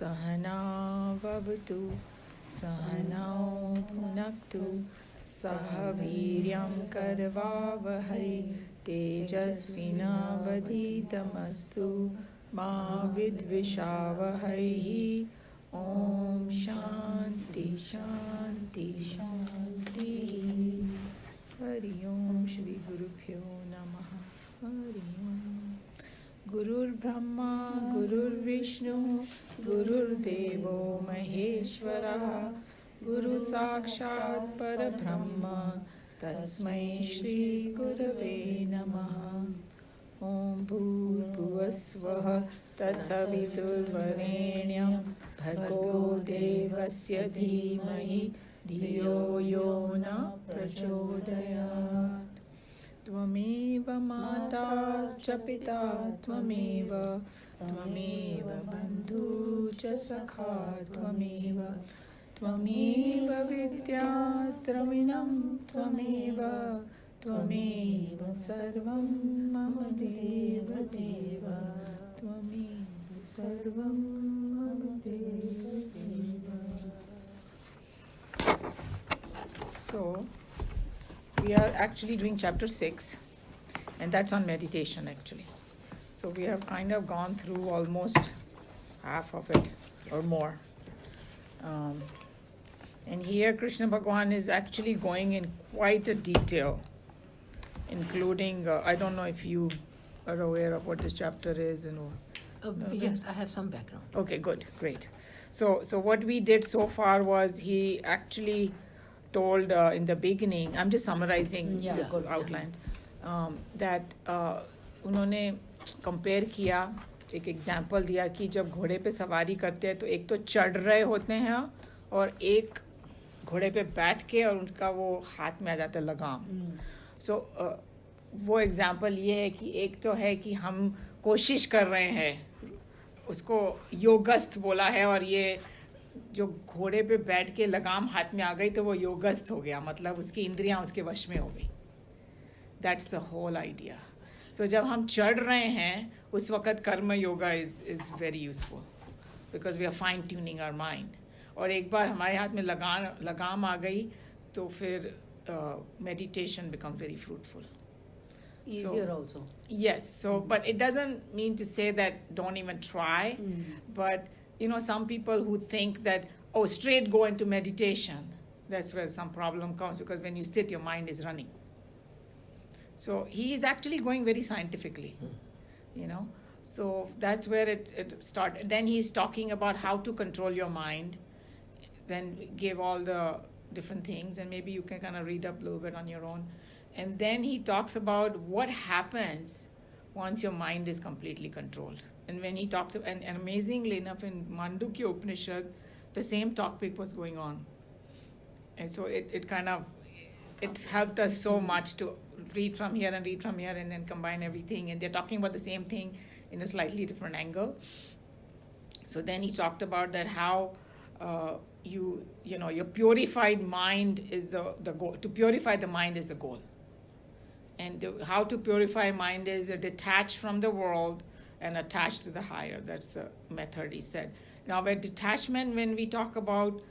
Sahana Vavatu Sahanao Bhunaktu Saha Viryam Karvavahai Tejasvinavadhitamastu Ma Vidvishavahai. Om Shanti Shanti Shanti. Hari Om Shri Gurubhyo Namaha. Hari Om. Gurur Brahma Gurur Vishnu Gurur Devo Maheshwara Guru Sakshat Parabrahma Tasmai Shri Gurave Namaha. Om Bhuvasvaha Tatsaviturvarenyam Bhargo Devasya Dhimahi Dhiyo Yo Na Prachodayat. Tvameva Mata cha Pita Tvameva Bandhu cha Sakha Tvameva Vidya Travinam Tvameva Sarvam Mama Deva Deva Tvameva Sarvam Mama Deva Deva. So we are actually doing chapter 6, and that's on meditation actually. So we have kind of gone through almost half of it or more. And here Krishna Bhagavan is actually going in quite a detail, including, I don't know if you are aware of what this chapter is. Yes, I have some background. Okay, good, great. So what we did so far was he actually told in the beginning, I'm just summarizing this outline, that उन्होंने compare किया, एक example दिया कि जब घोड़े पे सवारी करते हैं तो एक तो चढ़ रहे होते हैं और एक घोड़े पे बैठ के और उनका वो हाथ में आ जाता है लगाम. So वो example ये है कि एक तो है कि हम कोशिश कर रहे हैं, उसको योगस्थ बोला है, और ये जो घोड़े पे बैठ के लगाम हाथ में आ गई तो वो योगस्थ हो गया, मतलब उसकी इंद्रियां उसके वश में हो गई. That's the whole idea. तो जब हम चढ़ रहे हैं उस वक्त karma yoga is very useful because we are fine tuning our mind. और एक बार हमारे हाथ में लगाम आ गई तो फिर meditation becomes very fruitful. Easier also. Yes. So, but it doesn't mean to say that don't even try. But, some people who think that, straight go into meditation, that's where some problem comes, because when you sit, your mind is running. So, he is actually going very scientifically, So, that's where it started. Then he's talking about how to control your mind, then give all the different things, and maybe you can kind of read up a little bit on your own. And then he talks about what happens once your mind is completely controlled. And when he talked, and amazingly enough, in Mandukya Upanishad, the same topic was going on. And so it helped us so much to read from here and then combine everything. And they're talking about the same thing in a slightly different angle. So then he talked about that how your purified mind is the goal. To purify the mind is the goal. And how to purify mind is detach from the world and attach to the higher. That's the method, he said. Now, by detachment, when we talk about,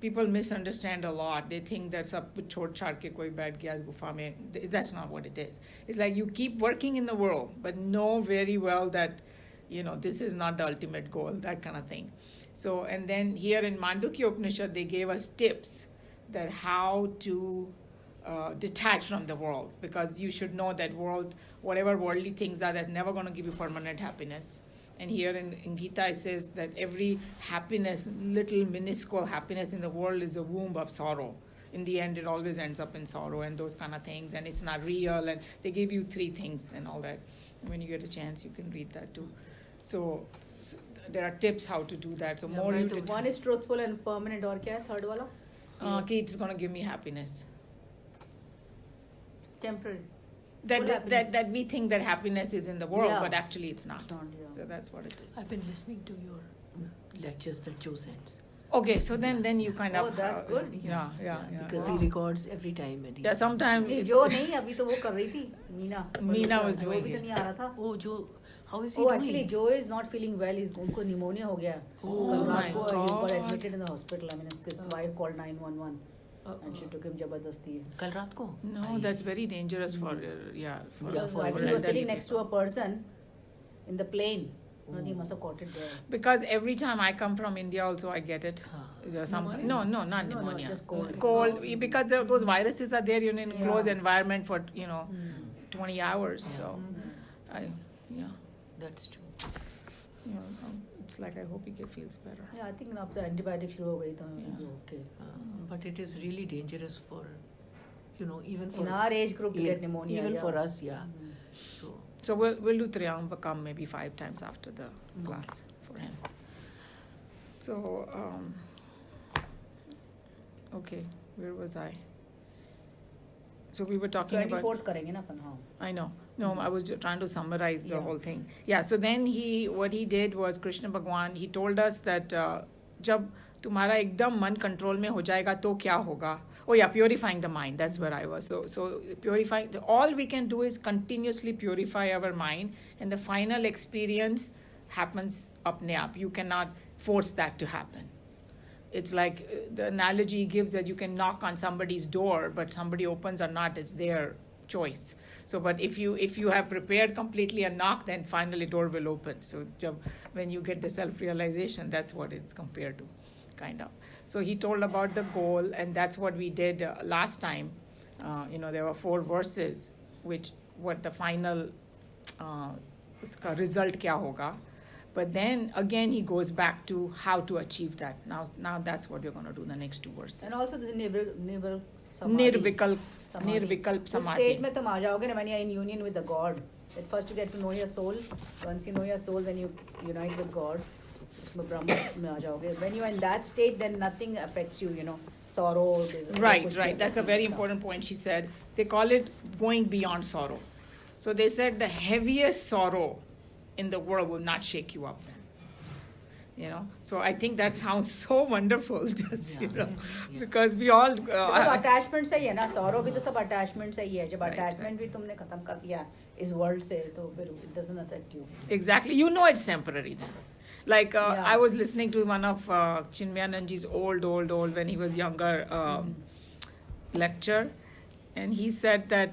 people misunderstand a lot. They think that sab kuch chhod chhad ke koi baith gaya gufa mein. That's not what it is. It's like you keep working in the world, but know very well that, this is not the ultimate goal, that kind of thing. So, and then here in Mandukya Upanishad, they gave us tips that how to detach from the world, because you should know that whatever worldly things are, that's never going to give you permanent happiness. And here in Gita it says that every happiness, little minuscule happiness in the world, is a womb of sorrow. In the end, it always ends up in sorrow and those kind of things, and it's not real. And they give you 3 things and all that. When you get a chance, you can read that too. So there are tips how to do that. So more you one is truthful and permanent. और क्या है third वाला? It's going to give me happiness. Temporary. That we think that happiness is in the world, but actually it's not. So that's what it is. I've been listening to your lectures that Joe sends. Okay, so then you kind of. Oh, that's good. Yeah. Because he records every time. And yeah, sometimes. जो नहीं अभी तो वो कर रही थी Meena. Meena was doing it. वो भी तो नहीं आ रहा था. वो जो How is he Oh, doing? actually, Joe is not feeling well. उनको pneumonia हो गया. Oh my He got God. admitted in the hospital. I mean, his wife called 911 and she took him जबरदस्ती. कल रात को? No, that's very dangerous for Yeah, I think he was sitting next to a person in the plane. I think he must have caught it there. Because every time I come from India, also I get it. Pneumonia? No, not No, pneumonia. just cold. Cold, because those viruses are there in Yeah. closed environment for 20 hours. So, That's true. it's like I hope he feels better. Yeah, I think अब तो antibiotic शुरू हो गई तो Yeah. okay. But it is really dangerous for, even for In our age group to get pneumonia. even yeah. for us, yeah. Mm. So we'll do Triambakam maybe 5 times after the class for him. So, okay, where was I? So we were talking about... 24th करेंगे ना अपन हाँ. I know. No, I was trying to summarize the Yeah. whole thing. Yeah, so then what he did was Krishna Bhagwan, he told us that जब तुम्हारा एकदम मन control में हो जाएगा तो क्या होगा? Oh yeah, purifying the mind. That's where I was. So purifying, all we can do is continuously purify our mind, and the final experience happens apne aap. You cannot force that to happen. It's like the analogy he gives that you can knock on somebody's door, but somebody opens or not, it's their choice. So, but if you have prepared completely a knock, then finally door will open. So when you get the self-realization, that's what it's compared to, kind of. So he told about the goal, and that's what we did last time. There were 4 verses, what the final uska result kya hoga. But then again he goes back to how to achieve that. Now that's what we're going to do the next 2 verses. And also this nirvikalp Nirvikalp उस samadhi. stage में तुम आ जाओगे ना when you're in union with the God. At first you get to know your soul. Once you know your soul, then you unite with God. उसमें ब्रह्म में आ जाओगे. When you're in that state, then nothing affects you. Sorrow. Right. That's a very important point she said. They call it going beyond sorrow. So they said the heaviest sorrow in the world will not shake you up then. So I think that sounds so wonderful, just because we all because attachment से ही है ना, sorrow भी तो सब attachment से ही है. जब Right, attachment भी तुमने खत्म कर दिया इस world से, तो फिर it doesn't affect you. exactly, it's temporary then. Like I was listening to one of Chinmayananji's old when he was younger lecture, and he said that,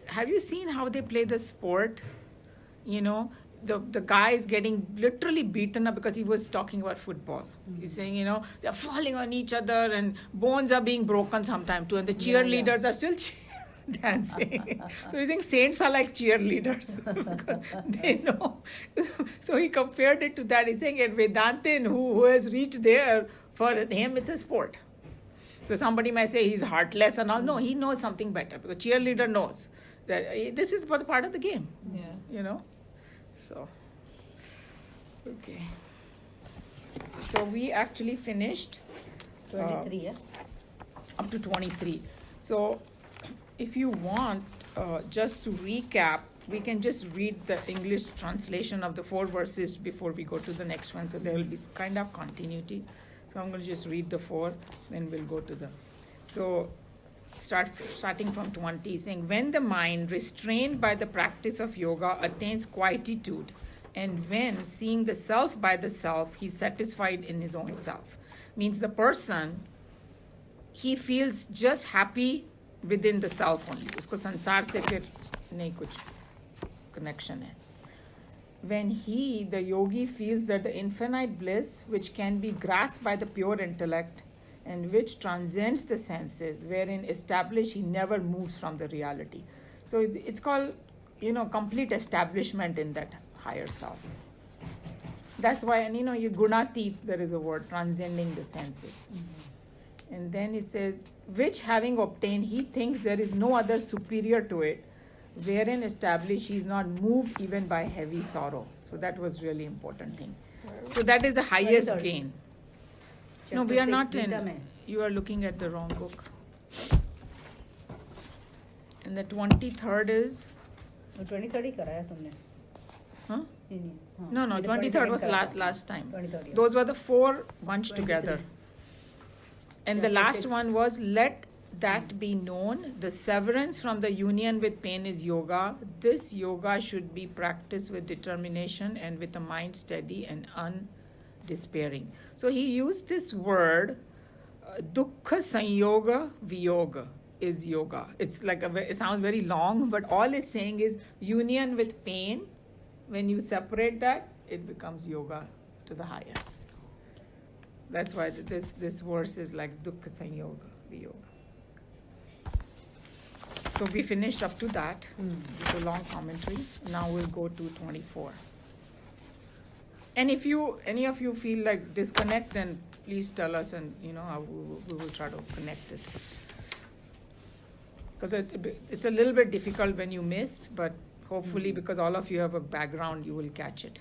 have you seen how they play the sport? The guy is getting literally beaten up because he was talking about football. He's saying, they're falling on each other and bones are being broken sometime too, and the cheerleaders are still dancing. So he's saying saints are like cheerleaders because they know. So he compared it to that. He's saying at Vedantin, who has reached there, for him it's a sport. So somebody might say he's heartless and all. No, he knows something better because cheerleader knows that this is part of the game. Yeah. So, okay. So we actually finished 23, yeah? up to 23. So if you want, just to recap, we can just read the English translation of the 4 verses before we go to the next one. So there will be kind of continuity. So I'm going to just read the 4, then we'll go to the... So starting from 20, saying, when the mind, restrained by the practice of yoga, attains quietude, and when, seeing the self by the self, he's satisfied in his own self. Means the person, he feels just happy within the self only. Usko sansar se fir nahi kuch connection hai. When he, the yogi, feels that the infinite bliss, which can be grasped by the pure intellect, and which transcends the senses, wherein established he never moves from the reality. So it's called, complete establishment in that higher self. That's why, and you gunatit, there is a word, transcending the senses. Mm-hmm. And then it says, which having obtained, he thinks there is no other superior to it, wherein established he is not moved even by heavy sorrow. So that was really important thing. So that is the highest gain. No, we are not in. You are looking at the wrong book. And the 23rd is. 23rd ही कराया तुमने. Huh? नहीं. No, 23rd was last time. 23rd, yeah. Those were the 4 bunched 23. together. And the Chapter last 6. one was, let that be known, the severance from the union with pain is yoga. This yoga should be practiced with determination and with a mind steady and undespairing. So he used this word, dukkha sanyoga viyoga is yoga. It's like it sounds very long, but all it's saying is union with pain. When you separate that, it becomes yoga to the higher. That's why this verse is like dukkha sanyoga viyoga. So we finished up to that. It's a long commentary. Now we'll go to 24. And if any of you feel like disconnect, then please tell us, and we will try to connect it. Because it's a little bit difficult when you miss, but hopefully because all of you have a background, you will catch it.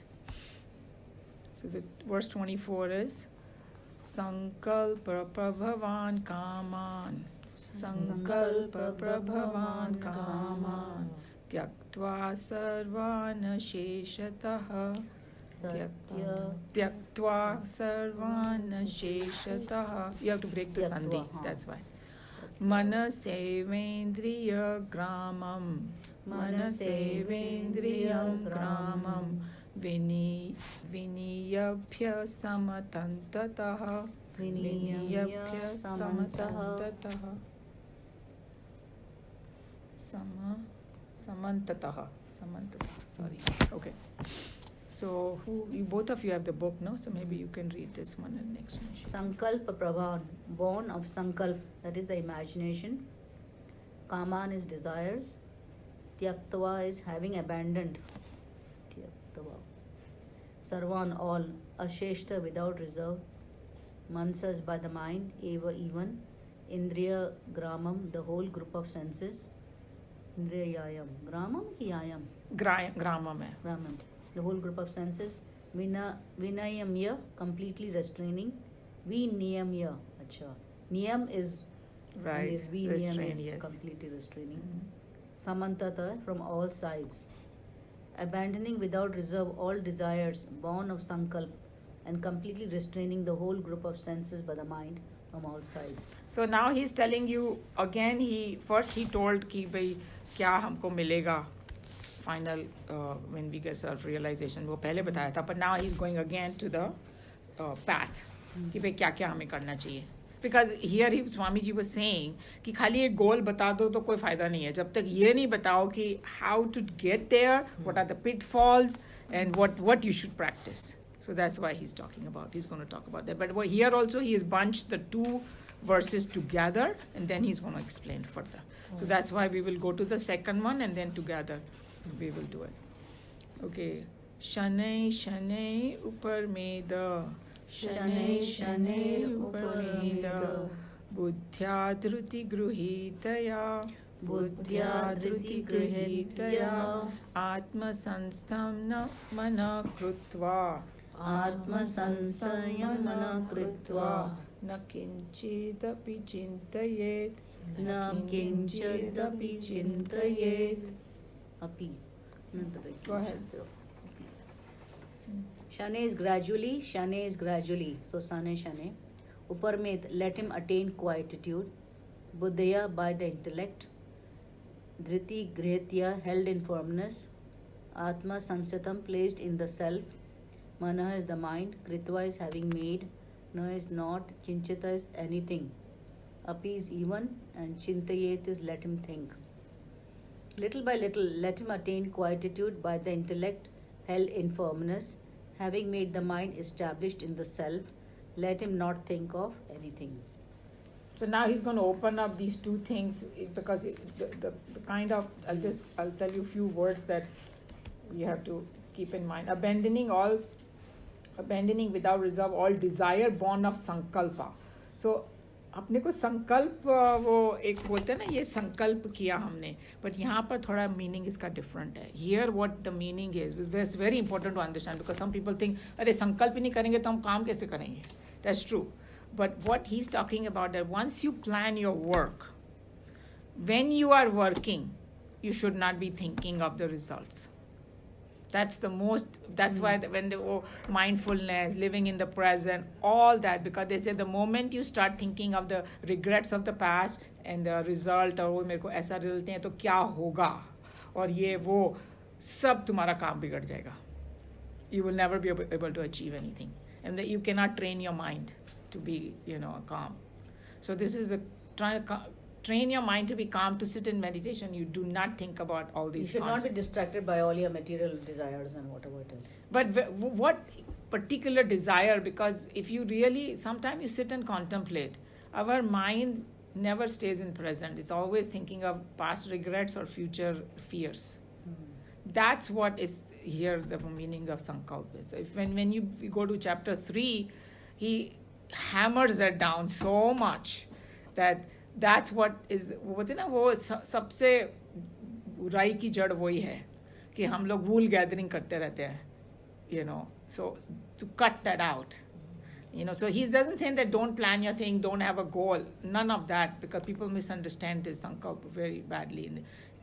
So the verse 24 is Sankalpa Prabhavan Kaman Sankalpa Prabhavan Kaman Tyaktva Sarvana Sheshataha Tyaktva Sarvana Sheshataha. You have to break the sandhi, that's why. Manasevendriya Gramam Manasevendriyam Gramam Viniyabhya Samatantataha Viniyabhya Samatantataha Samantataha. Sorry. Okay. So both of you have the book, no? So maybe you can read this one and next one. Sankalpa Prabhavan, born of Sankalp, that is the imagination. Kaman is desires. Tyaktva is having abandoned. Tyaktva. Sarvan, all. Asheshta, without reserve. Mansas, by the mind. Eva, even. Indriya, gramam, the whole group of senses. Indriya, yayam. Gramam ki yayam? Gramam hai. Gramam. The whole group of senses. Vinayamya, completely restraining. Viniyamya, acha. Niyam is right. Is Viniyam Restrain, is yes. completely restraining. Samantata, from all sides. Abandoning without reserve all desires, born of Sankalp, and completely restraining the whole group of senses by the mind from all sides. So now he's telling you again. First he told कि भाई क्या हमको मिलेगा final when we get self-realization. वो पहले बताया था, but now he's going again to the path कि भाई क्या क्या हमें करना चाहिए. Because here Swami ji was saying कि खाली एक goal बता दो तो कोई फायदा नहीं है जब तक ये नहीं बताओ कि how to get there, what are the pitfalls, and what you should practice. So that's why he's going to talk about that. But here also he has bunched the two verses together, and then he's going to explain further. So that's why we will go to the second one, and then together we will do it. Okay. Shanai Shanai Uparmeda Shanai Shanai Uparmeda Buddhya Dhruti Gruhitaya Buddhya Dhruti Gruhitaya Atma Sanstam Mana Krutva Atma Sansayamana Kritva Na Kinchidapi Chintayet Na Kinchidapi Chintayet Api. Go ahead. Shane is gradually. So Sane Shane. Uparmet, let him attain quietude. Buddhaya, by the intellect. Dhriti Grihitya, held in firmness. Atma Sansatam, placed in the self. Mana is the mind. Kritva is having made. Na is not. Kinchita is anything. Api is even. And Chintayet is let him think. Little by little, let him attain quietude by the intellect, held in firmness. Having made the mind established in the self, let him not think of anything. So now he's going to open up these two things because the kind of, I'll tell you a few words that you have to keep in mind. Abandoning without reserve all desire born of sankalpa. So अपने को संकल्प वो एक बोलते हैं ना ये संकल्प किया हमने बट यहाँ पर थोड़ा मीनिंग इसका डिफरेंट है here what the meaning is it's very important to understand because some people think अरे संकल्प ही नहीं करेंगे तो हम काम कैसे करेंगे that's true but what he is talking about that once you plan your work when you are working you should not be thinking of the results. That's why when the mindfulness, living in the present, all that, because they say the moment you start thinking of the regrets of the past, and the result, और वो मेरे को ऐसा result है तो क्या होगा, और ये वो सब तुम्हारा काम बिगड़ जाएगा. You will never be able to achieve anything, and that you cannot train your mind to be, calm. So this is train your mind to be calm, to sit in meditation. You do not think about all these. You should concepts. not be distracted by all your material desires and whatever it is. But what particular desire? Because if you really, sometimes you sit and contemplate, our mind never stays in present. It's always thinking of past regrets or future fears. That's what is here the meaning of sankalpa. So when you go to chapter 3, he hammers that down so much that that's what is, बोलते हैं ना, वो सबसे बुराई की जड़ वही है कि हम लोग वूल गैदरिंग करते रहते हैं, so to cut that out. So he doesn't say that don't plan your thing, don't have a goal, none of that, because people misunderstand this sankalpa very badly.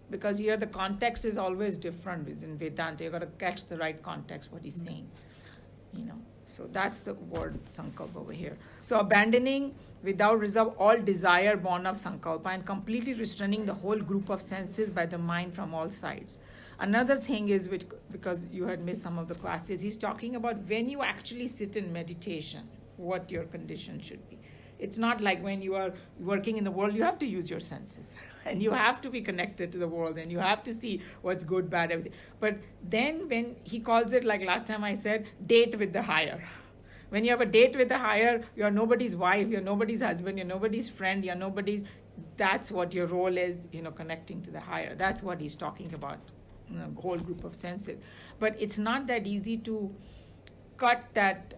Because here the context is always different in Vedanta. You've got to catch the right context, what he's saying. So that's the word sankalpa over here. So abandoning without reserve all desire born of sankalpa and completely restraining the whole group of senses by the mind from all sides. Another thing is, because you had missed some of the classes, he's talking about when you actually sit in meditation, what your condition should be. It's not like when you are working in the world, you have to use your senses. And you have to be connected to the world, and you have to see what's good, bad, everything. But then when he calls it, like last time I said, date with the higher. When you have a date with the higher, you're nobody's wife, you're nobody's husband, you're nobody's friend, you're nobody's... That's what your role is, connecting to the higher. That's what he's talking about, a whole group of senses. But it's not that easy to cut that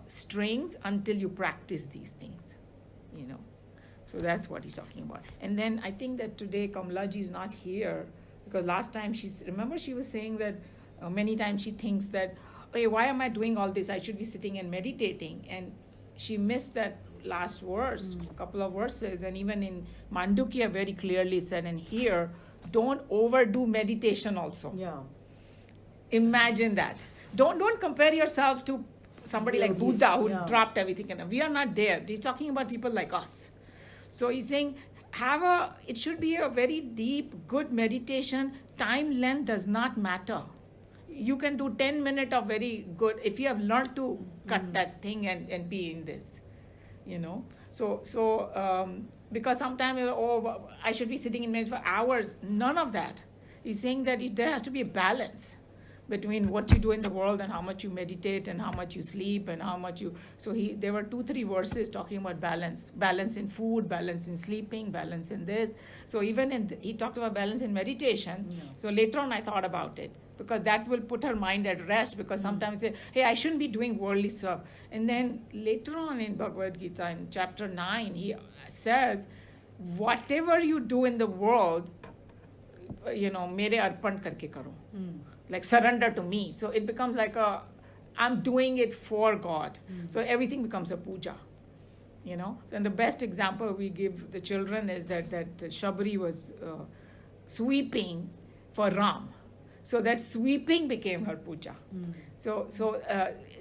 strings until you practice these things, So that's what he's talking about. And then I think that today Kamalaji is not here, because last time remember she was saying that many times she thinks that, hey, why am I doing all this? I should be sitting and meditating. And she missed that last verse, a couple of verses. And even in Mandukya very clearly said, and here, don't overdo meditation also. Yeah. Imagine that. Don't compare yourself to somebody like Buddha who dropped everything. We are not there. He's talking about people like us. So he's saying, it should be a very deep, good meditation. Time length does not matter. You can do 10 minutes of very good, if you have learned to cut that thing and be in this, So because sometimes, I should be sitting in meditation for hours. None of that. He's saying that there has to be a balance between what you do in the world and how much you meditate and how much you sleep and how much you... So there were 2-3 verses talking about balance. Balance in food, balance in sleeping, balance in this. So even he talked about balance in meditation. Yeah. So later on I thought about it, because that will put her mind at rest, because sometimes say, hey, I shouldn't be doing worldly stuff. And then later on in Bhagavad Gita, in chapter 9, he says, whatever you do in the world, mere arpan karke karo. Like surrender to me. So it becomes like I'm doing it for God. So everything becomes a puja, And the best example we give the children is that Shabri was sweeping for Ram. So that sweeping became her puja. So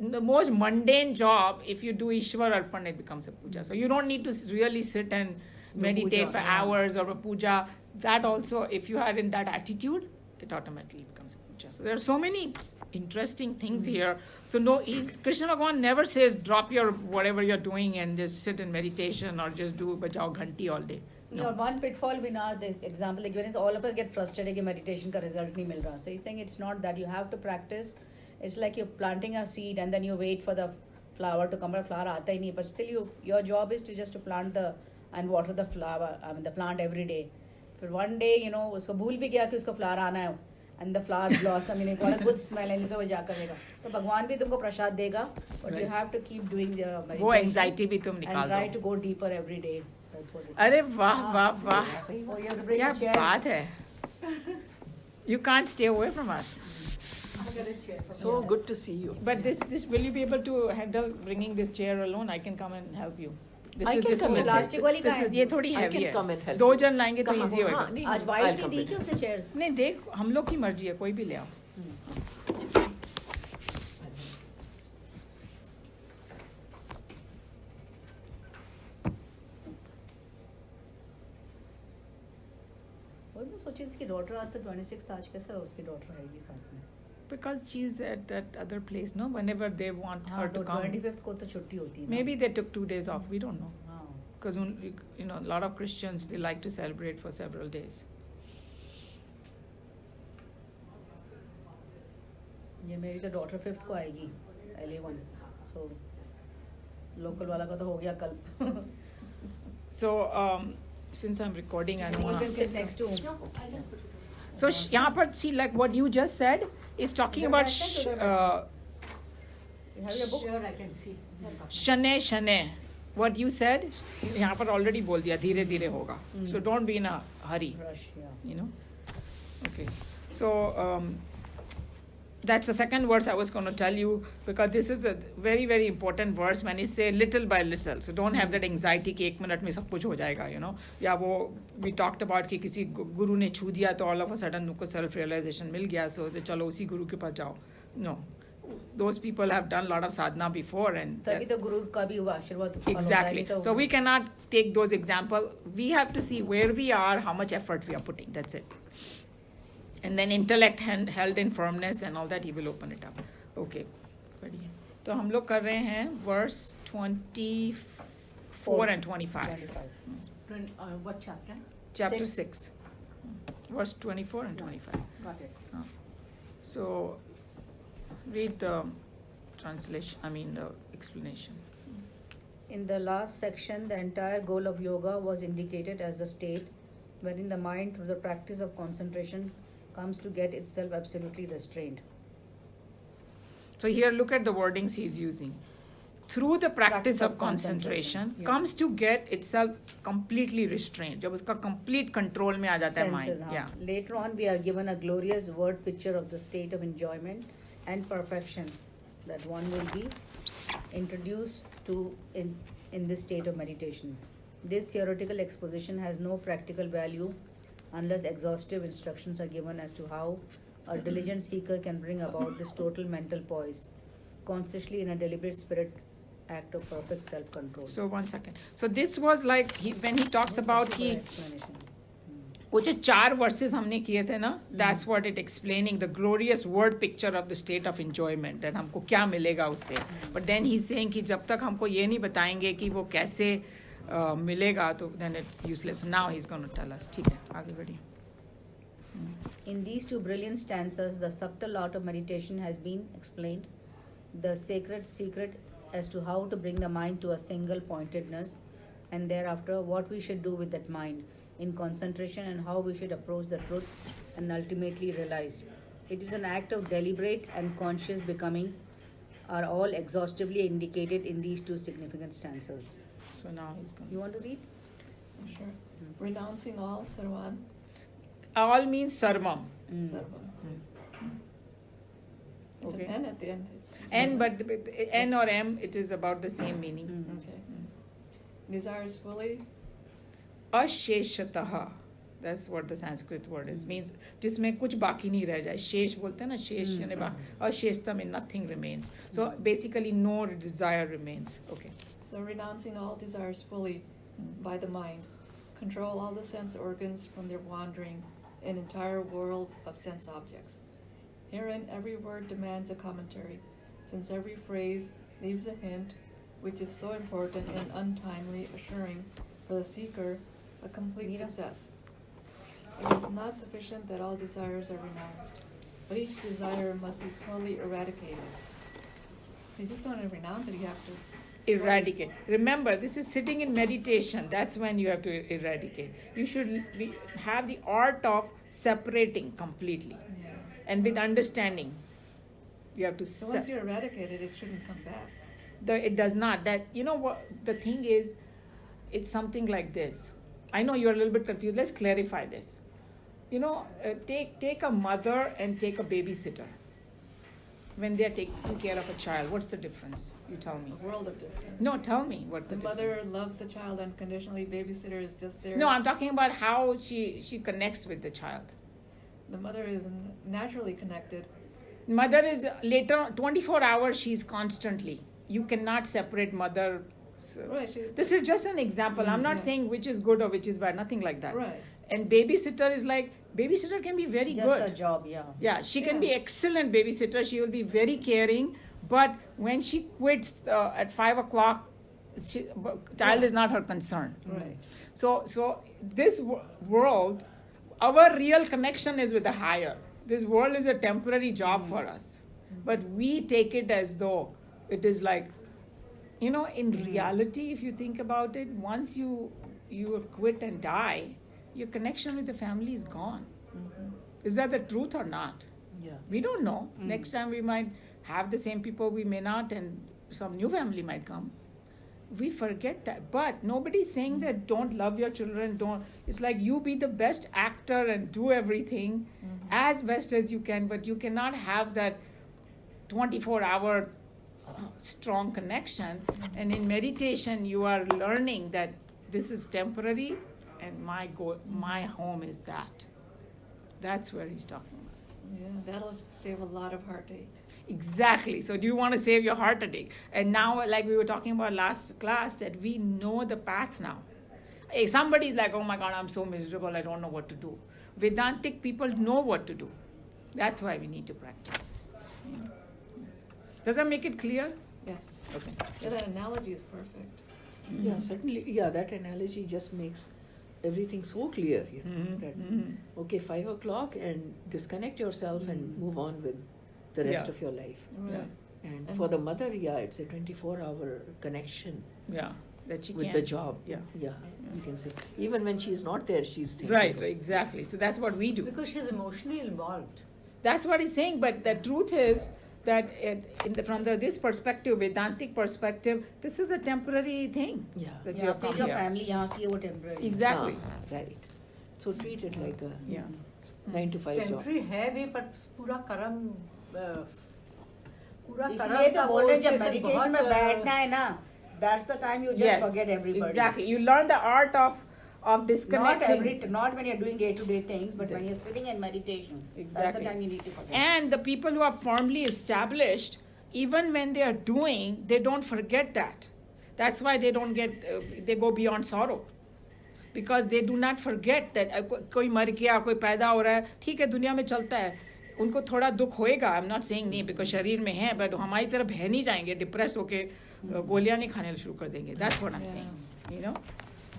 the most mundane job, if you do Ishwar Arpan, it becomes a puja. So you don't need to really sit and meditate for hours or a puja. That also, if you are in that attitude, it automatically becomes a puja. So there are so many interesting things here. So Krishna Bhagavan never says drop your whatever you're doing and just sit in meditation or just do bajao ghanti all day. No. One pitfall we know, the example like given is all of us get frustrated that meditation ka result nahi mil raha. So he's saying it's not that, you have to practice. It's like you're planting a seed and then you wait for the flower to come, but flower aata hi nahi. But still your job is to plant and water the flower, the plant every day. But one day, usko bhool bhi gaya ki usko flower aana hai, and the flowers blossom, it got a good smell, and तो वो जा करेगा. तो भगवान भी तुमको प्रसाद देगा, but you have to keep doing the meditation. वो anxiety भी तुम निकाल दो. And try to go deeper every day. That's what it is. अरे वाह वाह वाह. Oh, you have to bring क्या a chair. बात है. You can't stay away from us. So good to see you. But this will you be able to handle bringing this chair alone? I can come and help you. I can come and help. Plastic वाली का है. ये थोड़ी I heavy can है. come and help. 2 जन लाएंगे तो कहाँ इजी वो? होगा. हाँ, नहीं, आज I'll white come the with क्या you. उसने chairs? नहीं देख, हम लोग की मर्जी है, कोई भी ले आओ. which is his daughter आज तो 26th आज कैसे उसकी daughter आएगी साथ में? Because she's at that other place, no? Whenever they want her to तो come. 25th को तो छुट्टी होती है. Maybe they took 2 days off. We don't know. हाँ. Because a lot of Christians, they like to celebrate for several days. ये मेरी तो daughter 5th को आएगी. LA1. So local वाला का तो हो गया कल. So since I'm recording, I don't You want can sit next to him. So यहाँ पर see, like what you just said is talking The about question to the You have your book? Sure, I can see. शने शने. What you said, यहाँ पर already बोल दिया, धीरे धीरे होगा. So don't be in a hurry. Rush, yeah. Okay. So that's the second verse I was going to tell you, because this is a very very important verse when he say little by little. So don't have that anxiety कि 1 minute में सब कुछ हो जाएगा, या वो we talked about कि किसी गुरु ने छू दिया तो all of a sudden उनको self realization मिल गया, so चलो उसी गुरु के पास जाओ. No, those people have done a lot of sadhana before, and तभी तो गुरु का भी हुआ आशीर्वाद. exactly. So we cannot take those examples. We have to see where we are, how much effort we are putting. That's it. And then intellect held in firmness and all that, he will open it up. Okay. बढ़िया. तो हम लोग कर रहे हैं verse 24 and 25. 25. What chapter? Chapter 6. 6. Verse 24 and 25. Got it. So read the translation, the explanation. In the last section, the entire goal of yoga was indicated as the state wherein the mind, through the practice of concentration, comes to get itself absolutely restrained. So here, look at the wordings he's using. Through the practice of concentration, yeah. comes to get itself completely restrained. जब उसका complete control में आ जाता है mind. Senses, Yeah. Later on, we are given a glorious word picture of the state of enjoyment and perfection that one will be introduced to in this state of meditation. This theoretical exposition has no practical value unless exhaustive instructions are given as to how a diligent seeker can bring about this total mental poise consciously in a deliberate spirit act of perfect self-control. So 1 second. So this was like when he talks about कि explanation. वो जो 4 verses हमने किए थे ना, that's what it explaining the glorious word picture of the state of enjoyment and हमको क्या मिलेगा उससे. But then he's saying कि जब तक हमको ये नहीं बताएंगे कि वो कैसे मिलेगा तो then it's useless. So now he's going to tell us. ठीक है, आगे बढ़िए. In these 2 brilliant stanzas, the subtle art of meditation has been explained, the sacred secret as to how to bring the mind to a single pointedness, and thereafter what we should do with that mind in concentration and how we should approach the truth and ultimately realize. It is an act of deliberate and conscious becoming are all exhaustively indicated in these 2 significant stanzas. So now he's going You to want to read? Sure. Renouncing all, Sarvan. all means sarvam. Sarvam. It's Okay. an N at the end. It's N, but N or M, it is about the same meaning. Okay. Desires fully. अशेषतः, that's what the Sanskrit word is, means जिसमें कुछ बाकी नहीं रह जाए. शेष बोलते हैं ना, शेष यानी अशेषता में nothing remains. So basically no desire remains. Okay. So renouncing all desires fully by the mind. Control all the sense organs from their wandering in entire world of sense objects. Herein every word demands a commentary, since every phrase leaves a hint which is so important and untimely, assuring for the seeker a complete success. It is not sufficient that all desires are renounced, but each desire must be totally eradicated. So you just don't want to renounce it, you have to Eradicate. Remember, this is sitting in meditation. That's when you have to eradicate. You should have the art of separating completely. Yeah. And with understanding. You have to So once you eradicate it, it shouldn't come back. It does not. What the thing is, it's something like this. I know you're a little bit confused. Let's clarify this. Take a mother and take a babysitter. When they're taking care of a child, what's the difference? You tell me. A world of difference. No, tell me what The the mother difference. loves the child unconditionally. Babysitter is just there. No, I'm talking about how she connects with the child. The mother is naturally connected. Mother is later 24 hours. She's constantly. You cannot separate mother. Right. This is just an example. I'm not Yeah. saying which is good or which is bad. Nothing like that. Right. And babysitter is like babysitter can be very Just good. a job, yeah. Yeah, she can be excellent babysitter. She will be very caring. But when she quits at 5 o'clock, child is not her concern. Right. So this world, our real connection is with the higher. This world is a temporary job for us. But we take it as though it is like, in reality, if you think about it, once you quit and die, your connection with the family is gone. Is that the truth or not? Yeah. We don't know. Next time we might have the same people, we may not, and some new family might come. We forget that. But nobody's saying that don't love your children, don't. It's like you be the best actor and do everything as best as you can, but you cannot have that 24-hour strong connection. And in meditation, you are learning that this is temporary and my goal, my home is that. That's where he's talking about. Yeah, that'll save a lot of heartache. Exactly. So do you want to save your heartache? And now, like we were talking about last class, that we know the path now. Hey, somebody's like, oh my God, I'm so miserable, I don't know what to do. Vedantic people know what to do. That's why we need to practice it. Yeah. Does that make it clear? Yes. Okay. Yeah, that analogy is perfect. Yeah, certainly. Yeah, that analogy just makes everything so clear. That, okay, 5 o'clock and disconnect yourself and move on with the rest Yeah. of your life. Right. And for the mother, it's a 24-hour connection Yeah. That she with can. the job. Yeah. Yeah, you can say. Even when she's not there, she's thinking. Right, exactly. So that's what we do. Because she's emotionally involved. That's what he's saying. But the truth is that from this perspective, Vedantic perspective, this is a temporary thing. Yeah. That you Yeah, have come take your here. family यहाँ की वो temporary. Exactly. Right. So treat it like a Yeah. 9 to 5 job. Temporary है भी पर पूरा कर्म पूरा इसलिए तो बोल रहे हैं, जब उसके से meditation में बहुत, बैठना है ना, that's the time you just forget everybody. Exactly. You learn the art of disconnecting. Not when you're doing day-to-day things, but when you're sitting in meditation. That's Exactly. the time you need to forget. And the people who are firmly established, even when they are doing, they don't forget that. That's why they don't get, they go beyond sorrow. Because they do not forget that कोई मर गया, कोई पैदा हो रहा है, ठीक है दुनिया में चलता है. उनको थोड़ा दुख होएगा. I'm not saying नहीं, because शरीर में है, but हमारी तरफ है नहीं जाएंगे, डिप्रेस होके गोलियां नहीं खाने शुरू कर देंगे. That's what I'm saying.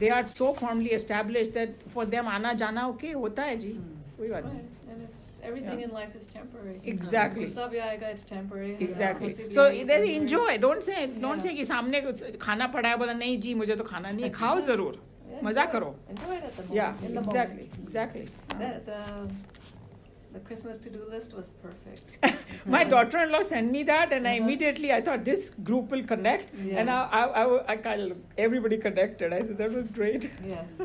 They are so firmly established that for them आना जाना okay होता है जी, कोई बात Right. नहीं. And everything Yeah. in life is temporary. Exactly. Sabyaga, it's temporary. Exactly. Kusibyaga, So it's they temporary. enjoy. Don't say कि सामने कुछ खाना पड़ा है, बोला नहीं जी मुझे तो खाना नहीं है. खाओ जरूर. Yeah, मजा enjoy- करो. Enjoy it at the moment. Yeah, in the exactly, moment. exactly. The Christmas to-do list was perfect. My daughter-in-law sent me that, and I immediately I thought this group will connect, and Yes. I kind of everybody connected. I said that was great. Yes.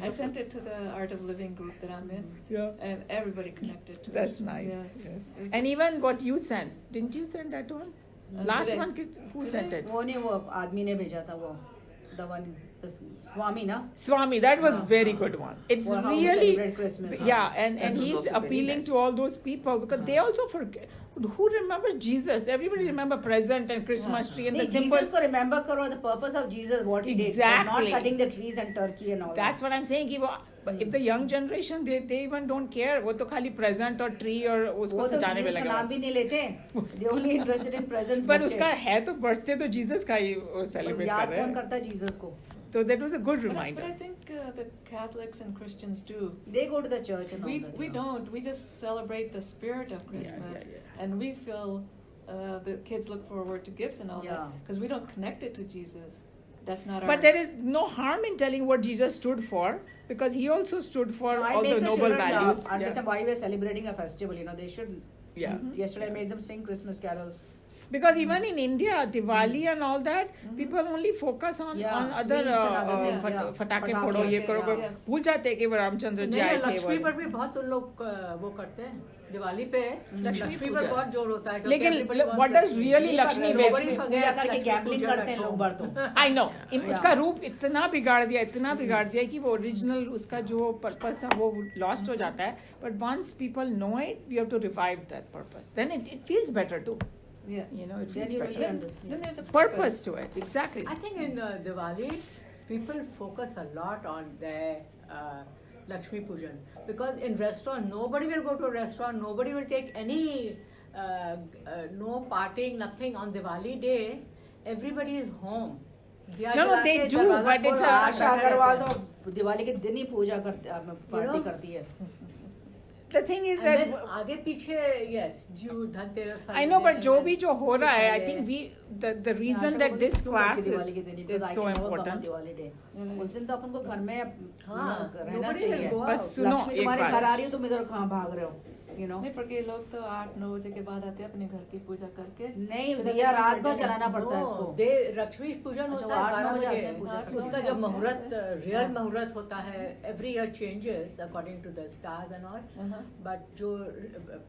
I sent it to the Art of Living group that I'm in, Yeah, and everybody connected to that's it. nice. Yes. Yes. It was And even what you sent, didn't you send that one? Last today. one, who sent it? वो नहीं, वो आदमी ने भेजा था वो, the one, the Swami ना. Swami, that was very good one. It's For how we really, celebrate Christmas. yeah, and That was he's also very appealing nice. to all those people because they also forget. Who remembers Jesus? Everybody remember present and Christmas tree and the नहीं, simple. Jesus को remember करो, the purpose of Jesus, what he did, Exactly. not cutting the trees and turkey and all That's that. what I'm saying. कि वो- but if the young generation, they even don't care. वो तो खाली present और tree और उसको वो तो सजाने में Jesus का लगा. नाम भी नहीं लेते. They only interested in presents. पर बच्चे. उसका है तो birthday तो Jesus का ही celebrate कर याद रहे कौन हैं. करता है Jesus को? So that was a good But reminder. I think the Catholics and Christians do. They go to the church and all We that. we don't. We just celebrate the spirit of Christmas, yeah. and we feel the kids look forward to gifts and all that Yeah. because we don't connect it to Jesus. That's not our. But there is no harm in telling what Jesus stood for because he also stood for No, I all make the noble children values. understand why we're celebrating a festival. They should. Yeah. Yesterday I made them sing Christmas carols. Because even in India, Diwali and all that, people only focus on Yeah, other sweets and other things, yeah. फटाके पटाखे, फोड़ो ये करो yeah. Yes. भूल जाते हैं कि वो रामचंद्र जी नहीं आए थे लक्ष्मी वो- पर भी बहुत उन लोग वो करते हैं दिवाली पे लक्ष्मी पर पूजा। बहुत जोर होता है क्योंकि लेकिन everybody wants what does Lakshmi. really Lakshmi Nobody Lakshmi- forgets करके Lakshmi gambling puja करते हैं at लोग home. बार तो. I know उसका रूप इतना बिगाड़ दिया कि वो ओरिजिनल उसका जो पर्पस था वो लॉस्ट हो जाता है but once people know it we have to revive that purpose then it feels better too yes. it Then feels you better really understand. Then there's a purpose to it exactly I think in Diwali people focus a lot on their Lakshmi Pujan. Because in restaurant, nobody will go to a restaurant, nobody will take any, no partying, nothing on Diwali day. Everybody is home. दिया No, जला they के do, दरवाजा but it's खोलो, a- आशा बैठे अग्रवाल रहते तो दिवाली के दिन ही पूजा करती पार्टी करती है. The thing is हैं. that And then आगे पीछे yes, Jew Dhanteras I know, but जो भी जो हो रहा है, I उसके think पहले- the reason that this class Diwali के दिन is so important. Diwali day Yeah. उस दिन तो अपन को घर में हाँ, रहना nobody will चाहिए. go out. बस सुनो लक्ष्मी एक तुम्हारे बात. घर आ रही हो, तुम इधर कहाँ भाग रहे हो, you know? नहीं, porque लोग तो 8-9 बजे के बाद आते हैं अपने घर की पूजा करके. नहीं, फिर दिया अपने रात भर घर जलाना पड़ता है No, इसको. दे लक्ष्मी पूजन अच्छा, होता वो है 8-9 12 बजे आते बजे. हैं पूजा करने. उसका जब मुहूर्त रियल मुहूर्त होता है, every year changes according to the stars and all. Uh-huh. But जो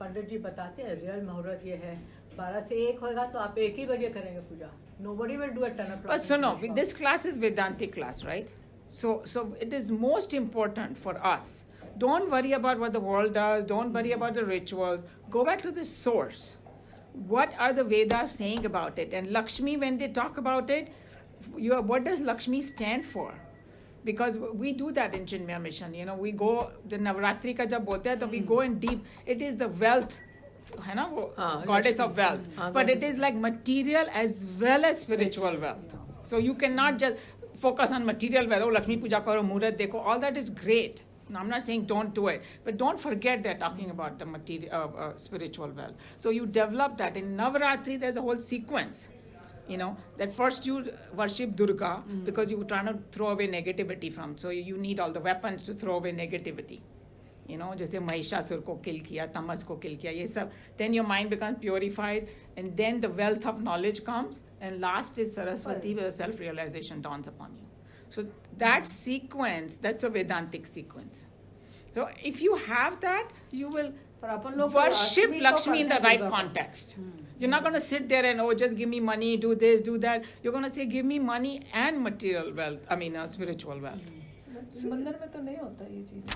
पंडित जी बताते हैं रियल मुहूर्त ये है 12 से 1 होगा तो आप 1 ही बजे करेंगे पूजा. Nobody will do at 10 o'clock. But so no, this class is Vedantic class, right? So it is most important for us. Don't worry about what the world does. Don't worry about the rituals. Go back to the source. What are the Vedas saying about it? And Lakshmi, when they talk about it, what does Lakshmi stand for? Because we do that in Chinmaya Mission. You know, we go, the Navratri ka jab bolte hai, to we go in deep. It is the wealth, है ना वो goddess of wealth. But it is like material as well as spiritual wealth. So you cannot just focus on material wealth. Oh, Lakshmi Puja karo, Murat dekho. All that is great. Now, I'm not saying don't do it, but don't forget they're talking about the material, spiritual wealth. So you develop that. In Navaratri, there's a whole sequence. You know, that first you worship Durga because you're trying to throw away negativity from. So you need all the weapons to throw away negativity. You know, जैसे महिषासुर को kill किया, तमस को kill किया, ये सब. Then your mind becomes purified, and then the wealth of knowledge comes, and last is Saraswati, where self-realization dawns upon you. So that sequence, that's a Vedantic sequence. So if you have that, you will पर अपन लोग worship अष्टमी को Lakshmi in the करते हैं right Durga को. context. You're not going to sit there and, oh, just give me money, do this, do that. You're going to say, give me money and material wealth, spiritual wealth. मंदिर में तो नहीं होता ये चीज़.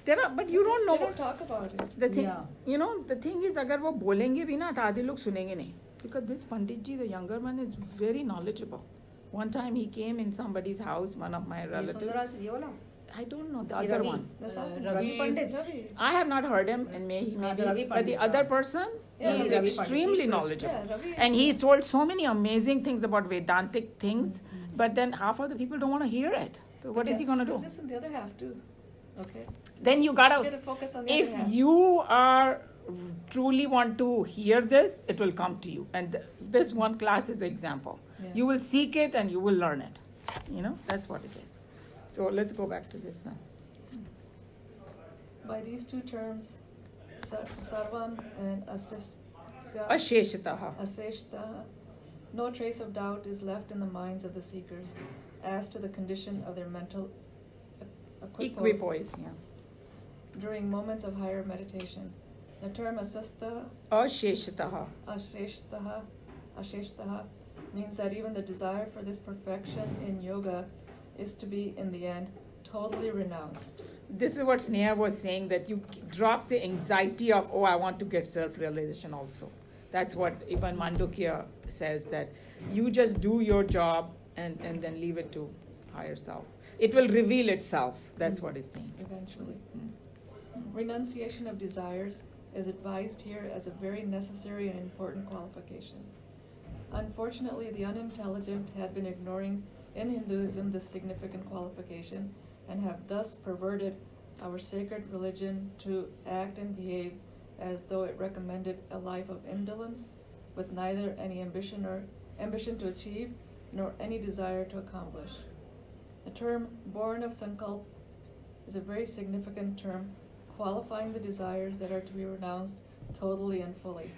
There are, but you don't know. They don't talk about it. The thing, Yeah. you know, the thing is, अगर वो बोलेंगे भी ना, तो आधे लोग सुनेंगे नहीं. Because this Pandit ji, the younger one, is very knowledgeable. One time he came in somebody's house, one of my ये relatives. सुंदराल ये वाला I don't know, the ये other Ravi. one. The South Ravi Pandit. Ravi. I have not heard him, and he may be, Ravi but the Pandit, other yeah. person, Yeah, he is Ravi Pandit. extremely He's- knowledgeable. Yeah, Ravi And is- he's told so many amazing things about Vedantic things, but then half of the people don't want to hear it. So what is he going to do? Listen, the other half too. Okay. Then you gotta, Gotta focus on the if other half. you are truly want to hear this, it will come to you. And this one class is example. Yeah. You will seek it and you will learn it. You know, that's what it is. So let's go back to this now. By these two terms, Sarvam and Asishta, Asheshataha. Aseshta, no trace of doubt is left in the minds of the seekers as to the condition of their mental Equipoise, yeah. during moments of higher meditation. The term Asista, Asheshataha. Asheshtaha means that even the desire for this perfection in yoga is to be, in the end, totally renounced. This is what Sneha was saying, that you drop the anxiety of, oh, I want to get self-realization also. That's what Ibn Mandukya says, that you just do your job and then leave it to higher self. It will reveal itself. That's what he's saying. Eventually. Renunciation of desires is advised here as a very necessary and important qualification. Unfortunately, the unintelligent had been ignoring in Hinduism this significant qualification and have thus perverted our sacred religion to act and behave as though it recommended a life of indolence with neither any ambition to achieve nor any desire to accomplish. The term born of Sankalp is a very significant term qualifying the desires that are to be renounced totally and fully.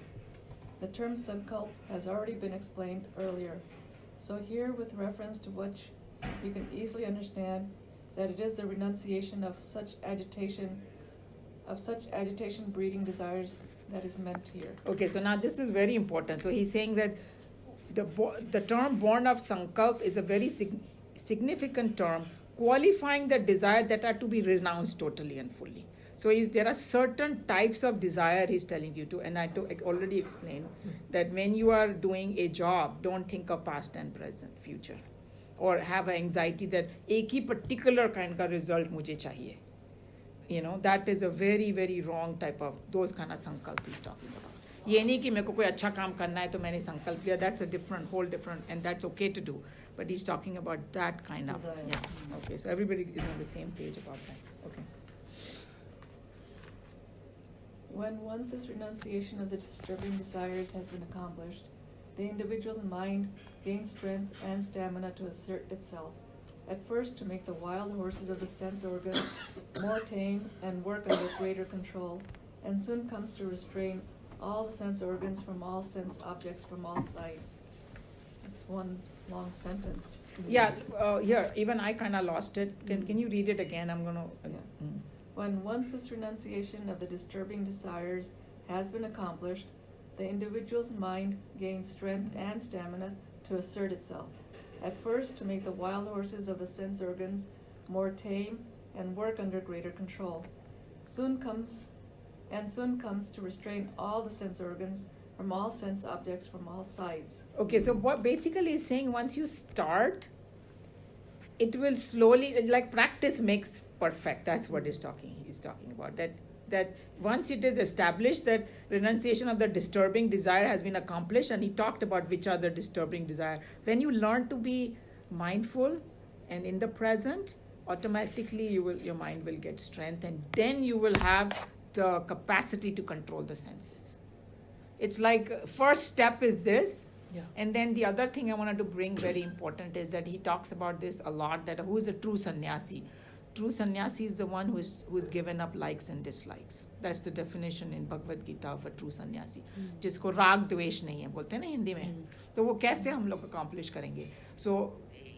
The term Sankalp has already been explained earlier, so here with reference to which you can easily understand that it is the renunciation of such agitation breeding desires that is meant here. Okay, so now this is very important. So he's saying that the term born of Sankalp is a very significant term qualifying the desire that are to be renounced totally and fully. So there are certain types of desire he's telling you to, and I already explained that when you are doing a job, don't think of past and present, future, or have an anxiety that एक ही particular kind का result मुझे चाहिए. that is a very very wrong type of those kind of sankalp he's talking about. ये नहीं कि मेरे को कोई अच्छा काम करना है तो मैंने संकल्प लिया. That's a different, whole different, and that's okay to do. But he's talking about that kind of. Desire. Yeah. Okay. So everybody is on the same page about that. Okay. When once this renunciation of the disturbing desires has been accomplished, the individual's mind gains strength and stamina to assert itself. At first, to make the wild horses of the sense organs more tame and work under greater control, and soon comes to restrain all the sense organs from all sense objects from all sides. It's one long sentence. Yeah. Here, even I kind of lost it. Can you read it again? I'm gonna. When once this renunciation of the disturbing desires has been accomplished, the individual's mind gains strength and stamina to assert itself. At first, to make the wild horses of the sense organs more tame and work under greater control. Soon comes to restrain all the sense organs from all sense objects from all sides. Okay. So what basically is saying, once you start, it will slowly, like practice makes perfect. That's what he's talking about. That once it is established that renunciation of the disturbing desire has been accomplished, and he talked about which are the disturbing desire. When you learn to be mindful and in the present, automatically your mind will get strength, and then you will have the capacity to control the senses. It's like first step is this. Yeah. And then the other thing I wanted to bring very important is that he talks about this a lot, that who is a true sannyasi. True sannyasi is the one who's given up likes and dislikes. That's the definition in Bhagavad Gita of a true sannyasi. जिसको राग द्वेष नहीं है बोलते हैं ना हिंदी में. तो वो कैसे हम लोग accomplish करेंगे? So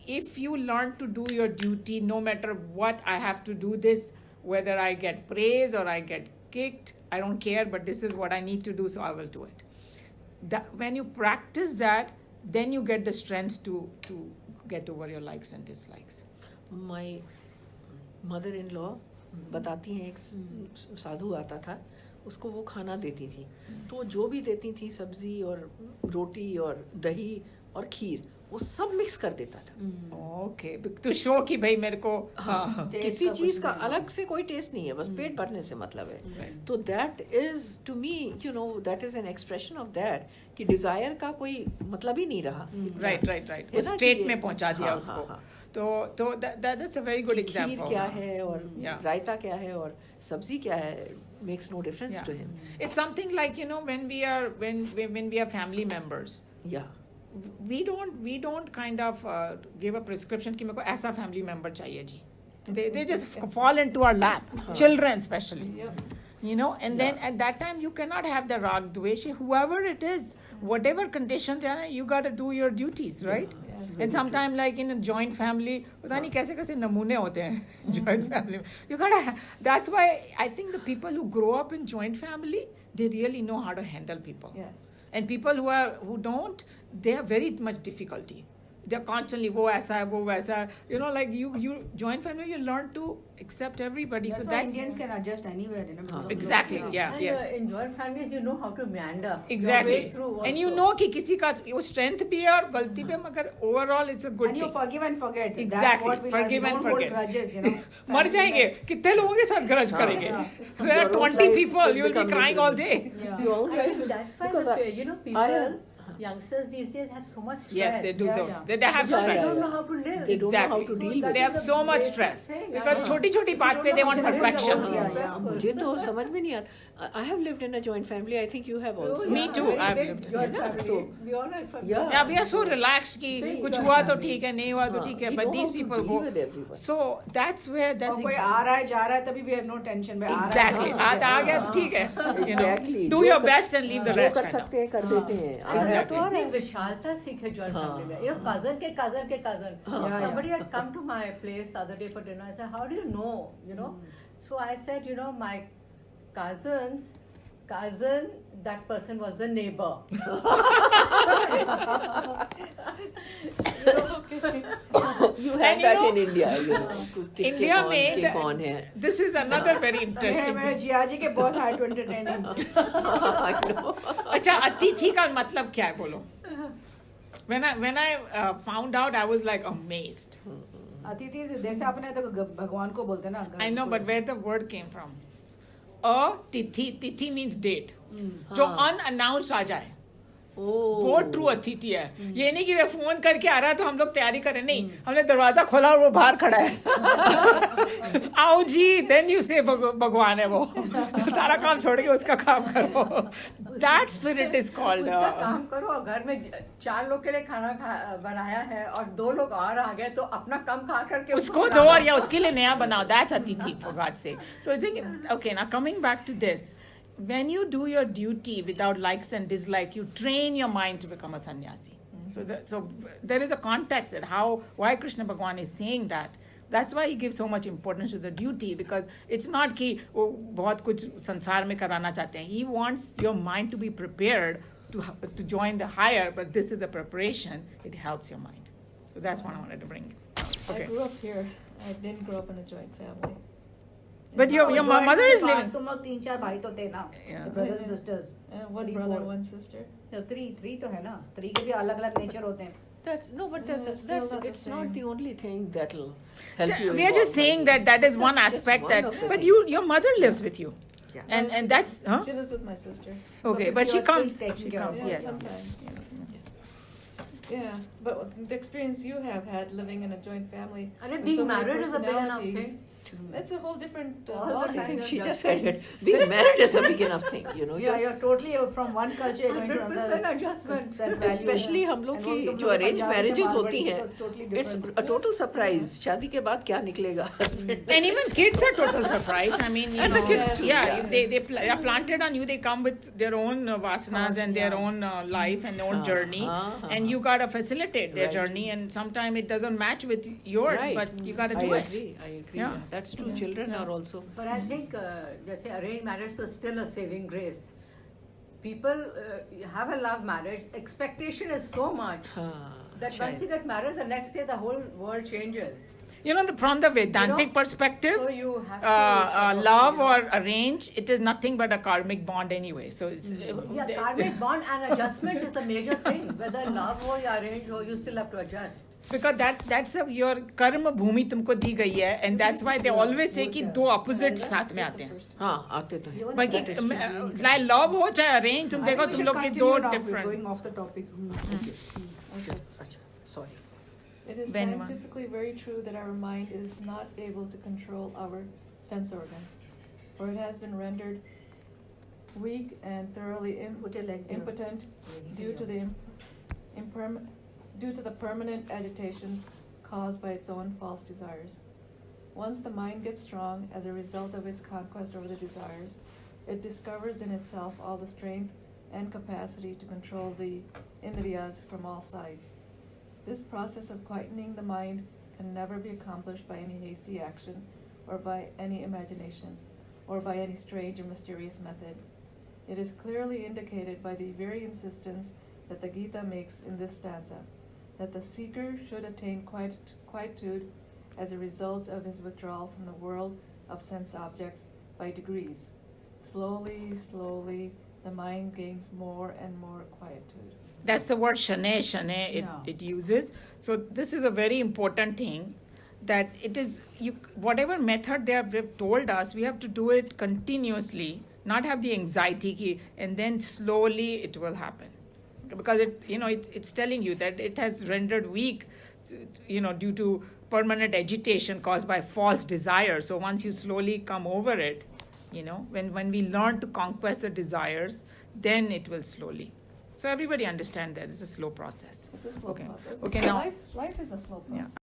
if you learn to do your duty, no matter what I have to do this, whether I get praise or I get kicked, I don't care, but this is what I need to do, so I will do it. When you practice that, then you get the strength to get over your likes and dislikes. My mother-in-law बताती हैं, एक साधु आता था, उसको वो खाना देती थी, तो जो भी देती थी सब्जी और रोटी और दही और खीर, वो सब मिक्स कर देता था. ओके, टू शो कि भाई मेरे को किसी चीज का अलग से कोई टेस्ट नहीं है, बस पेट भरने से मतलब है. तो that is to me, that is an expression of that कि डिजायर का कोई मतलब ही नहीं रहा. राइट वो स्टेट में पहुंचा दिया उसको. तो that is a very good example. खीर क्या है और रायता क्या है और सब्जी क्या है, makes no difference to him. It's something like, when we are family members. Yeah. We don't kind of give a prescription कि मेरे को ऐसा family member चाहिए जी. They just fall into our lap. Children especially. And then at that time you cannot have the rag dvesh. Whoever it is, whatever condition they are, you got to do your duties, right? Yes. And sometimes like in a joint family, पता नहीं कैसे नमूने होते हैं joint family. You gotta. That's why I think the people who grow up in joint family, they really know how to handle people. Yes. And people who don't, they have very much difficulty. They're constantly वो ऐसा है वो वैसा है. Like you joint family, you learn to accept everybody. That's so why that's Indians can adjust anywhere. Because of exactly. local- Yeah. And Yes. in joint families, you know how to meander Exactly. your way through. And you also. know कि किसी का वो strength भी है और गलती भी है, मगर overall it's a good And you thing. forgive and forget. That's Exactly. what we Forgive learn. and We don't forget. hold grudges, मर जाएंगे. कितने लोगों के साथ grudge करेंगे? There are Your own 20 life people. will You will be become crying all miserable. day. Yeah. Your own I life. think that's why Because people, youngsters these days have so much stress. Yes, they do Yeah, those. yeah. They have Yeah, They stress. don't know how to live. They don't know how Exactly. to deal that with They it. have is so the much basic stress thing. because Yeah. छोटी-छोटी बात पे they want perfection. मुझे तो समझ में नहीं आता. I have lived in a joint family. I think you have also. Me too, Very I've big lived in joint it. family. तो- We all are from Yeah. Yeah, we are so relaxed कि Very कुछ joint हुआ तो family. ठीक है, नहीं हुआ तो ठीक है. we But know these how to people deal go. with everyone. So that's where that's और कोई आ रहा है जा रहा है तभी we have no tension. भाई आ रहा है, exactly. हाँ, आ गया तो ठीक है. Exactly. Do जो your कर- best and leave the जो rest. कर kind of. सकते हैं कर देते हैं. आ रहा है तो आ रहा इतनी है. विशालता सीखे joint हाँ. family में. Cousin के cousin के cousin. Yeah, Somebody had come to my place the other day for dinner. I said, how do you know? So I said, my cousin, that person was the neighbor. You have And you that know- in India. किसके India कौन में के कौन है. this is another very interesting मेरे thing. जिया जी के boss had to entertain him. I know. अच्छा अतिथि का मतलब क्या है बोलो? When I found out, I was like amazed. अतिथि जैसे आपने तो भगवान को बोलते हैं ना. I know, but where the word came from? Tithi means date. जो unannounced आ जाए वो ट्रू अतिथि है. ये नहीं कि वे फोन करके आ रहा है तो हम लोग तैयारी करें, नहीं, हमने दरवाजा खोला और वो बाहर खड़ा है. आओ जी, देन यू से भगवान है वो. सारा काम छोड़ के उसका काम करो. That spirit is called. उसका काम करो. घर में 4 लोग के लिए खाना बनाया है और 2 लोग और आ गए तो अपना कम खा करके उसको दो और या उसके लिए नया बनाओ. दैट्स अतिथि, फॉर गॉड से. So I think, okay, now coming back to this. When you do your duty without likes and dislike, you train your mind to become a sannyasi. So there is a context that why Krishna Bhagwan is saying that. That's why he gives so much importance to the duty, because it's not कि वो बहुत कुछ संसार में कराना चाहते हैं. He wants your mind to be prepared to join the higher, but this is a preparation. It helps your mind. So that's what I wanted to bring. Okay. I grew up here. I didn't grow up in a joint family. But your mother is living. तुम लोग 3-4 भाई तो थे ना, Yeah. brothers and sisters. One 3, brother, 4. one sister. 3 तो है ना. 3 के भी अलग-अलग नेचर होते हैं. That's no, but No, it's still not the it's same. not the only thing that'll help you. We are just evolve. saying that is one That's just aspect one that. of the But things. your mother lives with you. Yeah. And that's She lives with my sister. okay, But but she you are still comes. taking She care of comes. her. Yeah, Yes. sometimes. Yeah, but the experience you have had living in a joint family. अरे with being so many married is a big enough personalities, thing. That's a whole different All the ball I time. game. think she Just just said it. Being married is a big enough thing, you know. Yeah, you're totally from one culture going to 100% another. adjustment. Self-value. Especially हम लोग And वो की तुम जो लोग arranged Punjab से marriages Marwari होती हैं, तो it's totally it's different. a total surprise. शादी के बाद क्या निकलेगा husband? And even kids are total surprise. I mean, you And the know, kids too, yeah, yeah. they are planted on you. They come with their own vasanas and their own life and their own journey, and you gotta facilitate their Right. journey. And sometimes it doesn't match with yours, Right. but you gotta I do it. agree. I agree. Yeah. Yeah. That's true. Children are also. But I think जैसे arranged marriage तो still a saving grace. People have a love marriage. Expectation is so much that once you get married, the next day the whole world changes. You know, from the Vedantic You know, perspective, So you have to love you know, or arrange, it is nothing but a karmic bond anyway. So it's yeah, karmic bond and adjustment is the major thing. Whether love हो या arrange हो, you still have to adjust. because that's your karma bhumi तुमको दी गई है, and that's why they always say कि दो opposites साथ में आते हैं. हाँ आते तो हैं. बाकी That is true. like love हो चाहे arrange, तुम देखो तुम लोग के दो different. Going off the topic. Okay. अच्छा, sorry. It is Ben, scientifically very true that our mind is not able to control our sense organs, for it has been rendered weak and thoroughly Put your legs here. impotent due to the permanent agitations caused by its own false desires. Once the mind gets strong as a result of its conquest over the desires, it discovers in itself all the strength and capacity to control the indriyas from all sides. This process of quietening the mind can never be accomplished by any hasty action, or by any imagination, or by any strange or mysterious method. It is clearly indicated by the very insistence that the Gita makes in this stanza, that the seeker should attain quietude as a result of his withdrawal from the world of sense objects by degrees. Slowly, slowly, the mind gains more and more quietude. That's the word shane it uses. So this is a very important thing, that it is whatever method they have told us, we have to do it continuously, not have the anxiety ki, and then slowly it will happen, because it's telling you that it has rendered weak, due to permanent agitation caused by false desire. So once you slowly come over it, when we learn to conquest the desires, then it will slowly. So everybody understand that it's a slow process. It's a slow process. Okay, now Life is a slow process. Yeah.